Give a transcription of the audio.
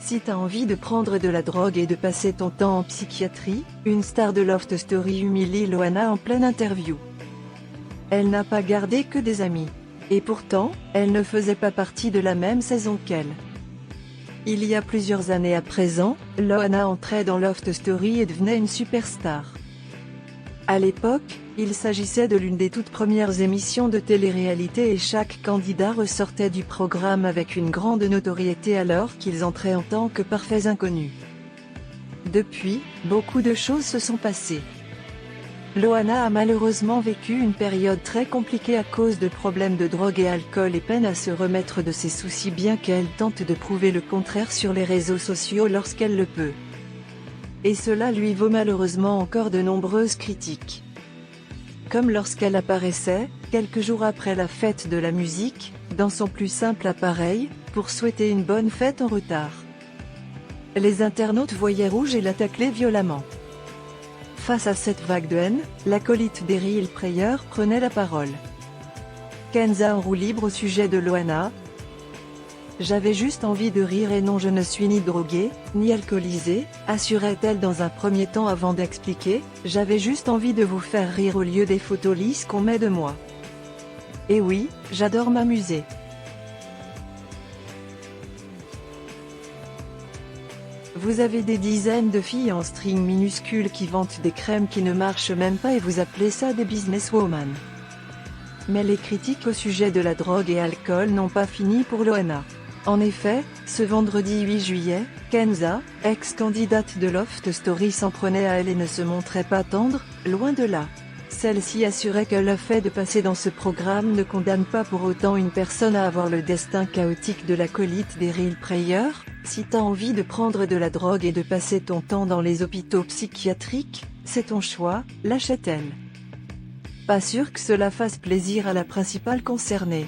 Si t'as envie de prendre de la drogue et de passer ton temps en psychiatrie, une star de Loft Story humilie Loana en pleine interview. Elle n'a pas gardé que des amis. Et pourtant, elle ne faisait pas partie de la même saison qu'elle. Il y a plusieurs années à présent, Loana entrait dans Loft Story et devenait une superstar. À l'époque, il s'agissait de l'une des toutes premières émissions de télé-réalité et chaque candidat ressortait du programme avec une grande notoriété alors qu'ils entraient en tant que parfaits inconnus. Depuis, beaucoup de choses se sont passées. Loana a malheureusement vécu une période très compliquée à cause de problèmes de drogue et alcool et peine à se remettre de ses soucis bien qu'elle tente de prouver le contraire sur les réseaux sociaux lorsqu'elle le peut. Et cela lui vaut malheureusement encore de nombreuses critiques. Comme lorsqu'elle apparaissait, quelques jours après la fête de la musique, dans son plus simple appareil, pour souhaiter une bonne fête en retard. Les internautes voyaient rouge et la taclaient violemment. Face à cette vague de haine, l'acolyte des Real Players prenait la parole. Kenza en roue libre au sujet de Loana. J'avais juste envie de rire et non je ne suis ni droguée, ni alcoolisée, assurait-elle dans un premier temps avant d'expliquer, j'avais juste envie de vous faire rire au lieu des photos lisses qu'on met de moi. Et oui, j'adore m'amuser. Vous avez des dizaines de filles en string minuscule qui vantent des crèmes qui ne marchent même pas et vous appelez ça des businesswomen. Mais les critiques au sujet de la drogue et alcool n'ont pas fini pour Loana. En effet, ce vendredi 8 juillet, Kenza, ex-candidate de Loft Story s'en prenait à elle et ne se montrait pas tendre, loin de là. Celle-ci assurait que le fait de passer dans ce programme ne condamne pas pour autant une personne à avoir le destin chaotique de l'acolyte des Real Players. Si t'as envie de prendre de la drogue et de passer ton temps dans les hôpitaux psychiatriques, c'est ton choix, lâchait-elle. Pas sûr que cela fasse plaisir à la principale concernée.